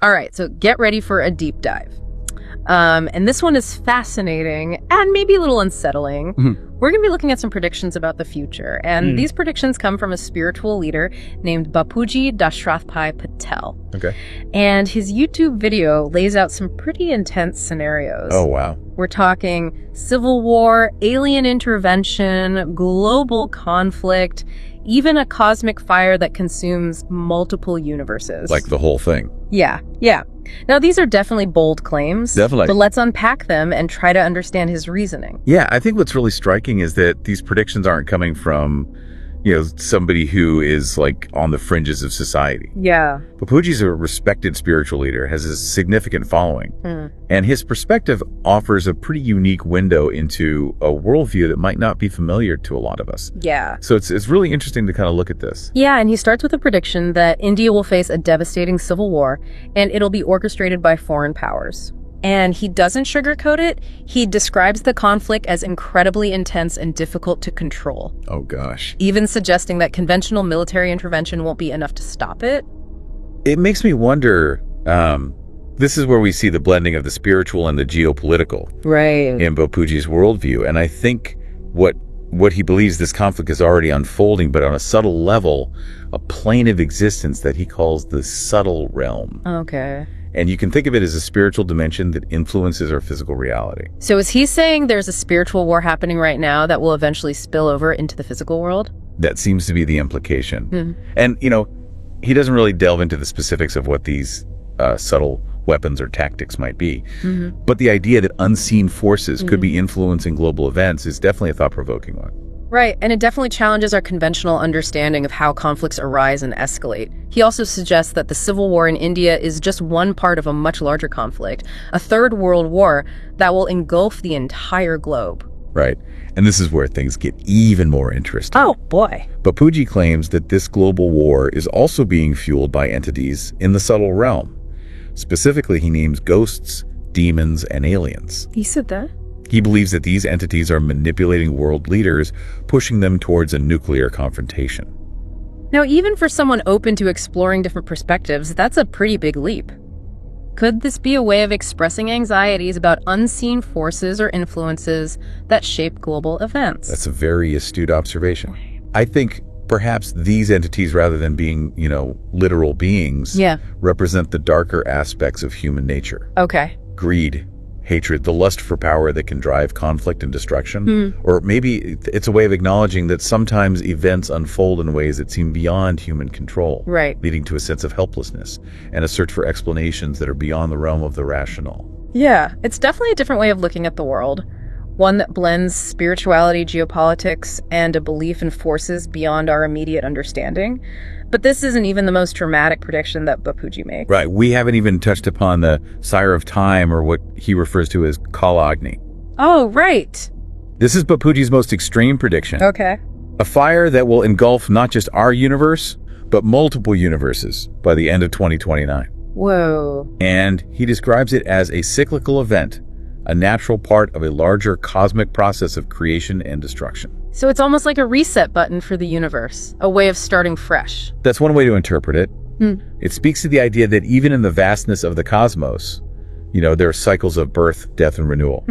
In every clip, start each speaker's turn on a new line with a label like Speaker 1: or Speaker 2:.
Speaker 1: All right, so get ready for a deep dive. And this one is fascinating and maybe a little unsettling. We're going to be looking at some predictions about the future. And these predictions come from a spiritual leader named Bapuji Dashrathbhai Patel.
Speaker 2: Okay.
Speaker 1: And his YouTube video lays out some pretty intense scenarios.
Speaker 2: Oh, wow.
Speaker 1: We're talking civil war, alien intervention, global conflict, even a cosmic fire that consumes multiple universes.
Speaker 2: Like the whole thing.
Speaker 1: Yeah. Now, these are definitely bold claims.
Speaker 2: Definitely.
Speaker 1: But let's unpack them and try to understand his reasoning.
Speaker 2: Yeah, I think what's really striking is that these predictions aren't coming from, somebody who is like on the fringes of society.
Speaker 1: Yeah.
Speaker 2: Bapuji's a respected spiritual leader, has a significant following, and his perspective offers a pretty unique window into a worldview that might not be familiar to a lot of us.
Speaker 1: Yeah.
Speaker 2: So it's really interesting to kind of look at this.
Speaker 1: Yeah, and he starts with a prediction that India will face a devastating civil war, and it'll be orchestrated by foreign powers. And he doesn't sugarcoat it. He describes the conflict as incredibly intense and difficult to control.
Speaker 2: Oh, gosh.
Speaker 1: Even suggesting that conventional military intervention won't be enough to stop it.
Speaker 2: It makes me wonder, this is where we see the blending of the spiritual and the geopolitical in Bapuji's worldview. And I think what he believes this conflict is already unfolding, but on a subtle level, a plane of existence that he calls the subtle realm.
Speaker 1: Okay.
Speaker 2: And you can think of it as a spiritual dimension that influences our physical reality.
Speaker 1: So is he saying there's a spiritual war happening right now that will eventually spill over into the physical world?
Speaker 2: That seems to be the implication. And, he doesn't really delve into the specifics of what these subtle weapons or tactics might be. But the idea that unseen forces could be influencing global events is definitely a thought-provoking one.
Speaker 1: Right, and it definitely challenges our conventional understanding of how conflicts arise and escalate. He also suggests that the civil war in India is just one part of a much larger conflict, a third world war that will engulf the entire globe.
Speaker 2: Right, and this is where things get even more interesting.
Speaker 1: Oh, boy.
Speaker 2: Bapuji claims that this global war is also being fueled by entities in the subtle realm. Specifically, he names ghosts, demons, and aliens.
Speaker 1: He said that?
Speaker 2: He believes that these entities are manipulating world leaders, pushing them towards a nuclear confrontation.
Speaker 1: Now, even for someone open to exploring different perspectives, that's a pretty big leap. Could this be a way of expressing anxieties about unseen forces or influences that shape global events?
Speaker 2: That's a very astute observation. I think perhaps these entities, rather than being, literal beings, represent the darker aspects of human nature.
Speaker 1: Okay.
Speaker 2: Greed, hatred, the lust for power that can drive conflict and destruction. Or maybe it's a way of acknowledging that sometimes events unfold in ways that seem beyond human control, leading to a sense of helplessness and a search for explanations that are beyond the realm of the rational.
Speaker 1: Yeah, it's definitely a different way of looking at the world, one that blends spirituality, geopolitics, and a belief in forces beyond our immediate understanding. But this isn't even the most dramatic prediction that Bapuji makes.
Speaker 2: Right. We haven't even touched upon the Sire of Time, or what he refers to as Kala Agni.
Speaker 1: Oh, right.
Speaker 2: This is Bapuji's most extreme prediction.
Speaker 1: Okay.
Speaker 2: A fire that will engulf not just our universe, but multiple universes by the end of 2029.
Speaker 1: Whoa.
Speaker 2: And he describes it as a cyclical event, a natural part of a larger cosmic process of creation and destruction.
Speaker 1: So it's almost like a reset button for the universe, a way of starting fresh.
Speaker 2: That's one way to interpret it. It speaks to the idea that even in the vastness of the cosmos, there are cycles of birth, death, and renewal.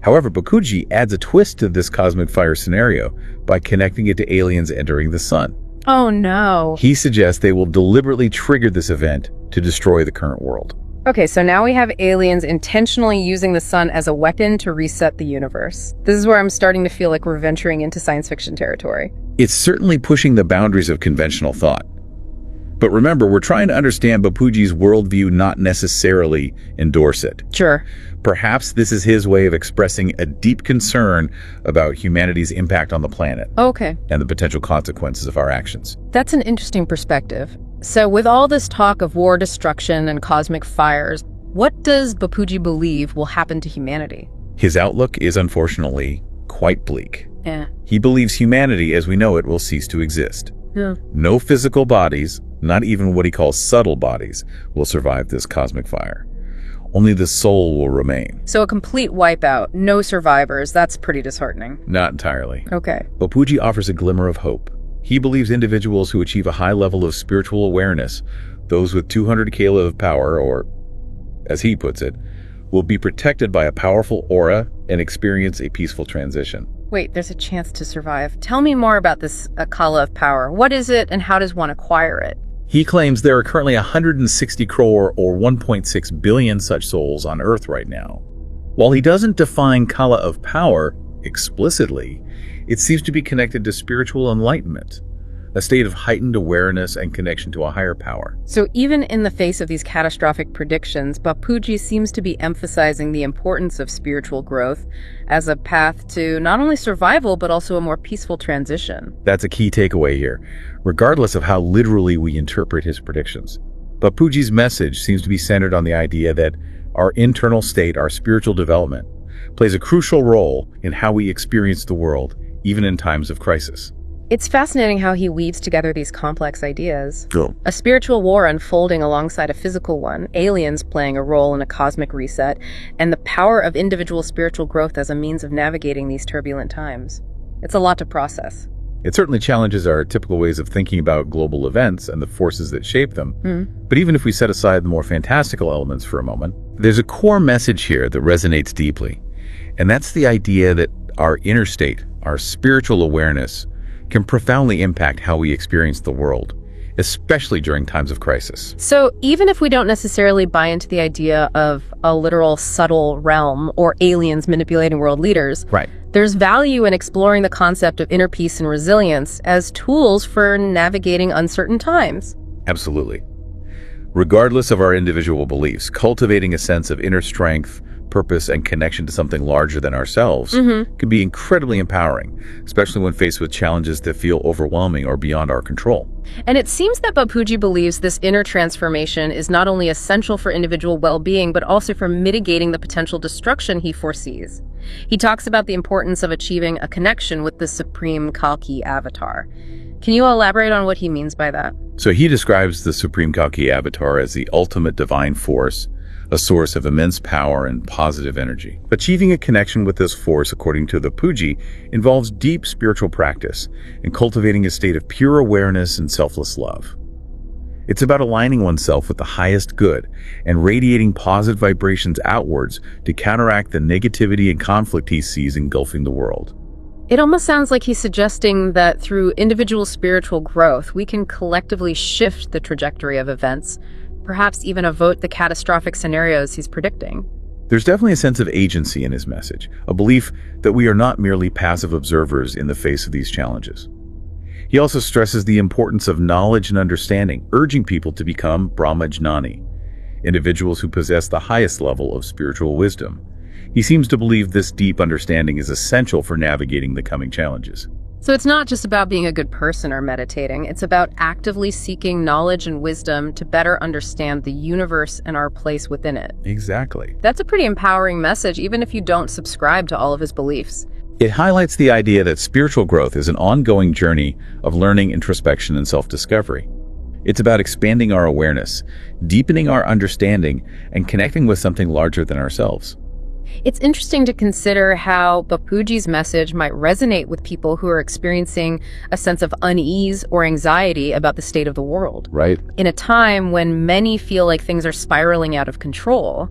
Speaker 2: However, Bapuji adds a twist to this cosmic fire scenario by connecting it to aliens entering the sun.
Speaker 1: Oh, no.
Speaker 2: He suggests they will deliberately trigger this event to destroy the current world.
Speaker 1: Okay, so now we have aliens intentionally using the sun as a weapon to reset the universe. This is where I'm starting to feel like we're venturing into science fiction territory.
Speaker 2: It's certainly pushing the boundaries of conventional thought. But remember, we're trying to understand Bapuji's worldview, not necessarily endorse it.
Speaker 1: Sure.
Speaker 2: Perhaps this is his way of expressing a deep concern about humanity's impact on the planet.
Speaker 1: Okay.
Speaker 2: And the potential consequences of our actions.
Speaker 1: That's an interesting perspective. So with all this talk of war, destruction, and cosmic fires, what does Bapuji believe will happen to humanity?
Speaker 2: His outlook is unfortunately quite bleak.
Speaker 1: Yeah.
Speaker 2: He believes humanity as we know it will cease to exist.
Speaker 1: Yeah.
Speaker 2: No physical bodies, not even what he calls subtle bodies, will survive this cosmic fire. Only the soul will remain.
Speaker 1: So a complete wipeout, no survivors. That's pretty disheartening.
Speaker 2: Not entirely.
Speaker 1: Okay.
Speaker 2: Bapuji offers a glimmer of hope. He believes individuals who achieve a high level of spiritual awareness, those with 200 kilo of power, or as he puts it, will be protected by a powerful aura and experience a peaceful transition.
Speaker 1: Wait, there's a chance to survive. Tell me more about this Kala of power. What is it and how does one acquire it?
Speaker 2: He claims there are currently 160 crore or 1.6 billion such souls on Earth right now. While he doesn't define Kala of power explicitly, it seems to be connected to spiritual enlightenment, a state of heightened awareness and connection to a higher power.
Speaker 1: So even in the face of these catastrophic predictions, Bapuji seems to be emphasizing the importance of spiritual growth as a path to not only survival, but also a more peaceful transition.
Speaker 2: That's a key takeaway here, regardless of how literally we interpret his predictions. Bapuji's message seems to be centered on the idea that our internal state, our spiritual development, plays a crucial role in how we experience the world, even in times of crisis.
Speaker 1: It's fascinating how he weaves together these complex ideas.
Speaker 2: Cool.
Speaker 1: A spiritual war unfolding alongside a physical one, aliens playing a role in a cosmic reset, and the power of individual spiritual growth as a means of navigating these turbulent times. It's a lot to process.
Speaker 2: It certainly challenges our typical ways of thinking about global events and the forces that shape them. But even if we set aside the more fantastical elements for a moment, there's a core message here that resonates deeply. And that's the idea that our inner state, our spiritual awareness, can profoundly impact how we experience the world, especially during times of crisis.
Speaker 1: So even if we don't necessarily buy into the idea of a literal subtle realm or aliens manipulating world leaders,
Speaker 2: right,
Speaker 1: there's value in exploring the concept of inner peace and resilience as tools for navigating uncertain times.
Speaker 2: Absolutely. Regardless of our individual beliefs, cultivating a sense of inner strength, purpose, and connection to something larger than ourselves can be incredibly empowering, especially when faced with challenges that feel overwhelming or beyond our control.
Speaker 1: And it seems that Bapuji believes this inner transformation is not only essential for individual well-being, but also for mitigating the potential destruction he foresees. He talks about the importance of achieving a connection with the Supreme Kalki avatar. Can you elaborate on what he means by that?
Speaker 2: So he describes the Supreme Kalki avatar as the ultimate divine force, a source of immense power and positive energy. Achieving a connection with this force, according to the Puji, involves deep spiritual practice and cultivating a state of pure awareness and selfless love. It's about aligning oneself with the highest good and radiating positive vibrations outwards to counteract the negativity and conflict he sees engulfing the world.
Speaker 1: It almost sounds like he's suggesting that through individual spiritual growth, we can collectively shift the trajectory of events, perhaps even avert the catastrophic scenarios he's predicting.
Speaker 2: There's definitely a sense of agency in his message, a belief that we are not merely passive observers in the face of these challenges. He also stresses the importance of knowledge and understanding, urging people to become Brahmajnani, individuals who possess the highest level of spiritual wisdom. He seems to believe this deep understanding is essential for navigating the coming challenges.
Speaker 1: So it's not just about being a good person or meditating, it's about actively seeking knowledge and wisdom to better understand the universe and our place within it.
Speaker 2: Exactly.
Speaker 1: That's a pretty empowering message, even if you don't subscribe to all of his beliefs.
Speaker 2: It highlights the idea that spiritual growth is an ongoing journey of learning, introspection, and self-discovery. It's about expanding our awareness, deepening our understanding, and connecting with something larger than ourselves.
Speaker 1: It's interesting to consider how Bapuji's message might resonate with people who are experiencing a sense of unease or anxiety about the state of the world.
Speaker 2: Right.
Speaker 1: In a time when many feel like things are spiraling out of control,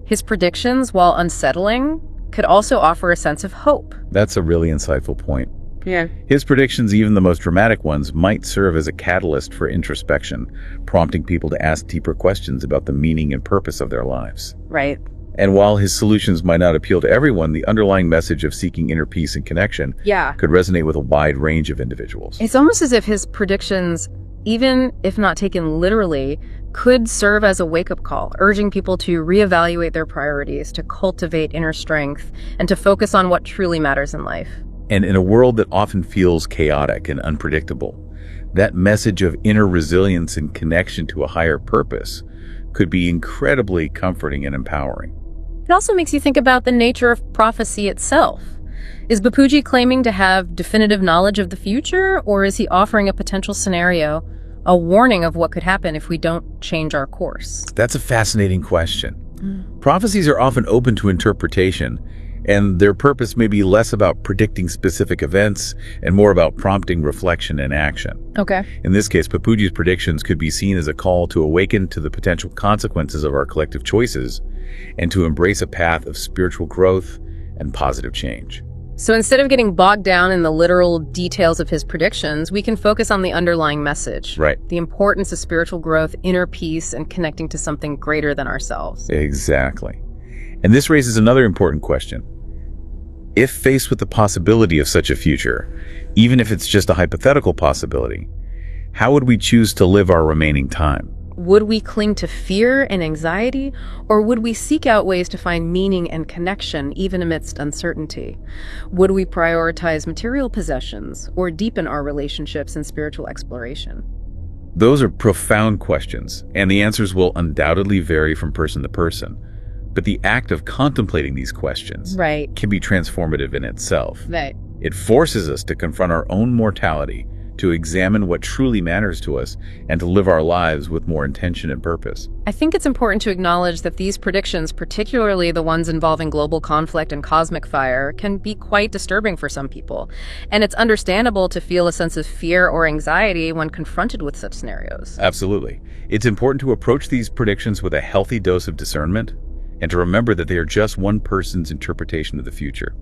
Speaker 1: his predictions, while unsettling, could also offer a sense of hope.
Speaker 2: That's a really insightful point.
Speaker 1: Yeah.
Speaker 2: His predictions, even the most dramatic ones, might serve as a catalyst for introspection, prompting people to ask deeper questions about the meaning and purpose of their lives.
Speaker 1: Right.
Speaker 2: And while his solutions might not appeal to everyone, the underlying message of seeking inner peace and connection could resonate with a wide range of individuals.
Speaker 1: It's almost as if his predictions, even if not taken literally, could serve as a wake-up call, urging people to reevaluate their priorities, to cultivate inner strength, and to focus on what truly matters in life.
Speaker 2: And in a world that often feels chaotic and unpredictable, that message of inner resilience and connection to a higher purpose could be incredibly comforting and empowering.
Speaker 1: It also makes you think about the nature of prophecy itself. Is Bapuji claiming to have definitive knowledge of the future, or is he offering a potential scenario, a warning of what could happen if we don't change our course?
Speaker 2: That's a fascinating question. Prophecies are often open to interpretation, And their purpose may be less about predicting specific events and more about prompting reflection and action.
Speaker 1: Okay.
Speaker 2: In this case, Bapuji's predictions could be seen as a call to awaken to the potential consequences of our collective choices and to embrace a path of spiritual growth and positive change.
Speaker 1: So instead of getting bogged down in the literal details of his predictions, we can focus on the underlying message.
Speaker 2: Right.
Speaker 1: The importance of spiritual growth, inner peace, and connecting to something greater than ourselves.
Speaker 2: Exactly. And this raises another important question. If faced with the possibility of such a future, even if it's just a hypothetical possibility, how would we choose to live our remaining time?
Speaker 1: Would we cling to fear and anxiety, or would we seek out ways to find meaning and connection even amidst uncertainty? Would we prioritize material possessions or deepen our relationships and spiritual exploration?
Speaker 2: Those are profound questions, and the answers will undoubtedly vary from person to person. But the act of contemplating these questions can be transformative in itself.
Speaker 1: Right.
Speaker 2: It forces us to confront our own mortality, to examine what truly matters to us, and to live our lives with more intention and purpose.
Speaker 1: I think it's important to acknowledge that these predictions, particularly the ones involving global conflict and cosmic fire, can be quite disturbing for some people. And it's understandable to feel a sense of fear or anxiety when confronted with such scenarios.
Speaker 2: Absolutely. It's important to approach these predictions with a healthy dose of discernment, and to remember that they are just one person's interpretation of the future.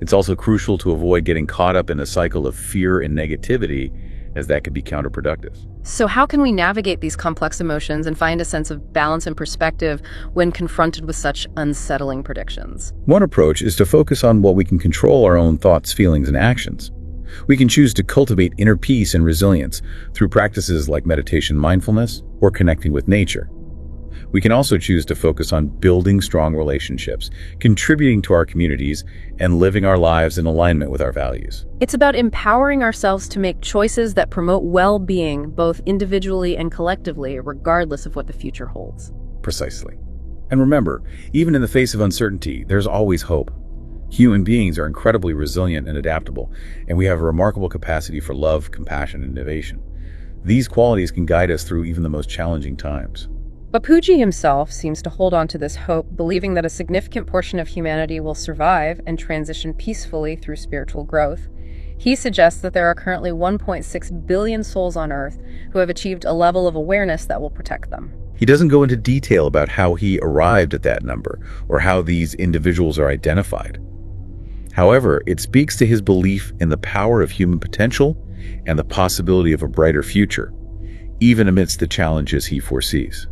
Speaker 2: It's also crucial to avoid getting caught up in a cycle of fear and negativity, as that can be counterproductive.
Speaker 1: So how can we navigate these complex emotions and find a sense of balance and perspective when confronted with such unsettling predictions?
Speaker 2: One approach is to focus on what we can control: our own thoughts, feelings, and actions. We can choose to cultivate inner peace and resilience through practices like meditation, mindfulness, or connecting with nature. We can also choose to focus on building strong relationships, contributing to our communities, and living our lives in alignment with our values.
Speaker 1: It's about empowering ourselves to make choices that promote well-being, both individually and collectively, regardless of what the future holds.
Speaker 2: Precisely. And remember, even in the face of uncertainty, there's always hope. Human beings are incredibly resilient and adaptable, and we have a remarkable capacity for love, compassion, and innovation. These qualities can guide us through even the most challenging times.
Speaker 1: Bapuji himself seems to hold on to this hope, believing that a significant portion of humanity will survive and transition peacefully through spiritual growth. He suggests that there are currently 1.6 billion souls on Earth who have achieved a level of awareness that will protect them.
Speaker 2: He doesn't go into detail about how he arrived at that number or how these individuals are identified. However, it speaks to his belief in the power of human potential and the possibility of a brighter future, even amidst the challenges he foresees.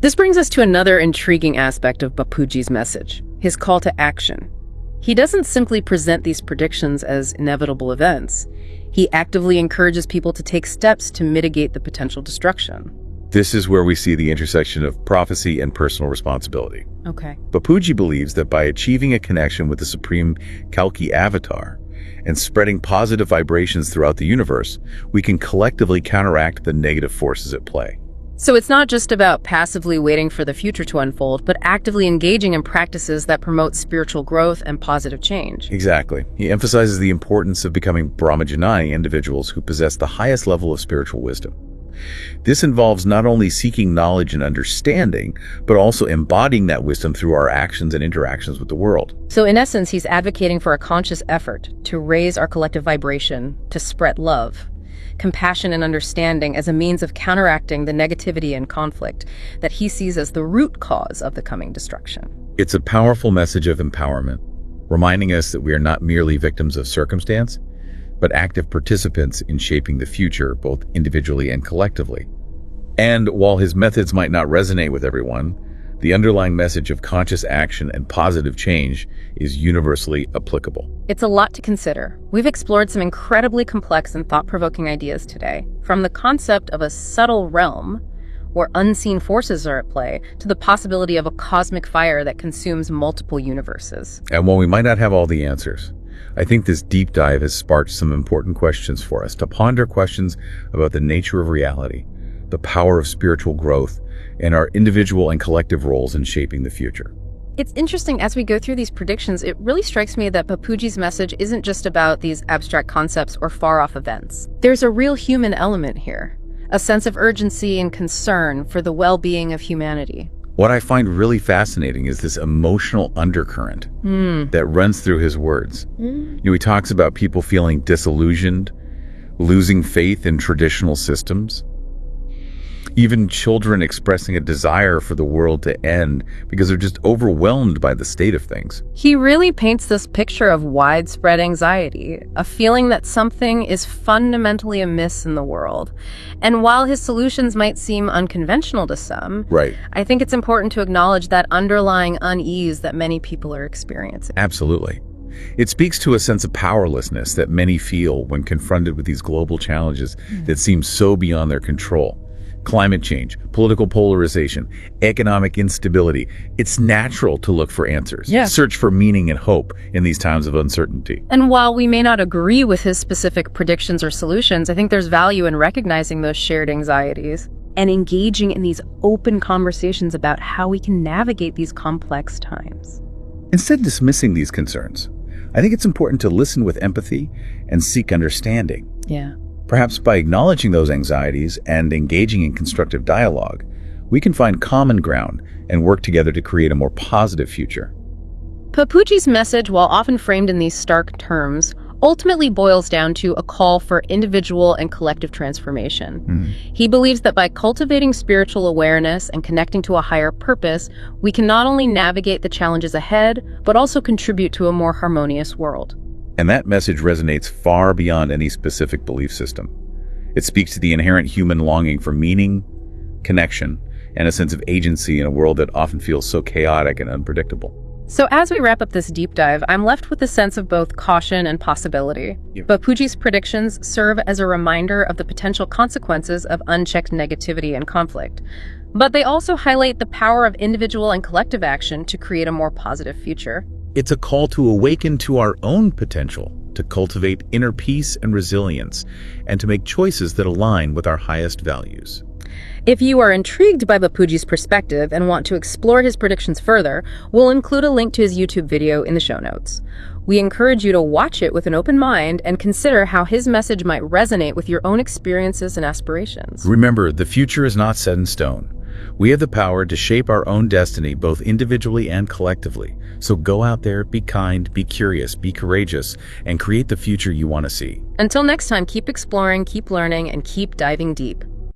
Speaker 1: This brings us to another intriguing aspect of Bapuji's message, his call to action. He doesn't simply present these predictions as inevitable events. He actively encourages people to take steps to mitigate the potential destruction.
Speaker 2: This is where we see the intersection of prophecy and personal responsibility.
Speaker 1: Okay.
Speaker 2: Bapuji believes that by achieving a connection with the Supreme Kalki Avatar and spreading positive vibrations throughout the universe, we can collectively counteract the negative forces at play.
Speaker 1: So it's not just about passively waiting for the future to unfold, but actively engaging in practices that promote spiritual growth and positive change.
Speaker 2: Exactly. He emphasizes the importance of becoming Brahmajanani individuals who possess the highest level of spiritual wisdom. This involves not only seeking knowledge and understanding, but also embodying that wisdom through our actions and interactions with the world.
Speaker 1: So in essence, he's advocating for a conscious effort to raise our collective vibration, to spread love, compassion, and understanding as a means of counteracting the negativity and conflict that he sees as the root cause of the coming destruction.
Speaker 2: It's a powerful message of empowerment, reminding us that we are not merely victims of circumstance, but active participants in shaping the future, both individually and collectively. And while his methods might not resonate with everyone, the underlying message of conscious action and positive change is universally applicable.
Speaker 1: It's a lot to consider. We've explored some incredibly complex and thought-provoking ideas today, from the concept of a subtle realm where unseen forces are at play, to the possibility of a cosmic fire that consumes multiple universes.
Speaker 2: And while we might not have all the answers, I think this deep dive has sparked some important questions for us to ponder, questions about the nature of reality, the power of spiritual growth, and our individual and collective roles in shaping the future.
Speaker 1: It's interesting, as we go through these predictions, it really strikes me that Bapuji's message isn't just about these abstract concepts or far-off events. There's a real human element here, a sense of urgency and concern for the well-being of humanity.
Speaker 2: What I find really fascinating is this emotional undercurrent that runs through his words. He talks about people feeling disillusioned, losing faith in traditional systems, even children expressing a desire for the world to end because they're just overwhelmed by the state of things.
Speaker 1: He really paints this picture of widespread anxiety, a feeling that something is fundamentally amiss in the world. And while his solutions might seem unconventional to some, I think it's important to acknowledge that underlying unease that many people are experiencing.
Speaker 2: Absolutely. It speaks to a sense of powerlessness that many feel when confronted with these global challenges that seem so beyond their control. Climate change, political polarization, economic instability. It's natural to look for answers, search for meaning and hope in these times of uncertainty.
Speaker 1: And while we may not agree with his specific predictions or solutions, I think there's value in recognizing those shared anxieties and engaging in these open conversations about how we can navigate these complex times.
Speaker 2: Instead of dismissing these concerns, I think it's important to listen with empathy and seek understanding. Perhaps by acknowledging those anxieties and engaging in constructive dialogue, we can find common ground and work together to create a more positive future.
Speaker 1: Bapuji's message, while often framed in these stark terms, ultimately boils down to a call for individual and collective transformation. He believes that by cultivating spiritual awareness and connecting to a higher purpose, we can not only navigate the challenges ahead, but also contribute to a more harmonious world.
Speaker 2: And that message resonates far beyond any specific belief system. It speaks to the inherent human longing for meaning, connection, and a sense of agency in a world that often feels so chaotic and unpredictable.
Speaker 1: So as we wrap up this deep dive, I'm left with a sense of both caution and possibility. Bapuji's predictions serve as a reminder of the potential consequences of unchecked negativity and conflict. But they also highlight the power of individual and collective action to create a more positive future.
Speaker 2: It's a call to awaken to our own potential, to cultivate inner peace and resilience, and to make choices that align with our highest values.
Speaker 1: If you are intrigued by Bapuji's perspective and want to explore his predictions further, we'll include a link to his YouTube video in the show notes. We encourage you to watch it with an open mind and consider how his message might resonate with your own experiences and aspirations.
Speaker 2: Remember, the future is not set in stone. We have the power to shape our own destiny both individually and collectively. So go out there, be kind, be curious, be courageous, and create the future you want to see.
Speaker 1: Until next time, keep exploring, keep learning, and keep diving deep.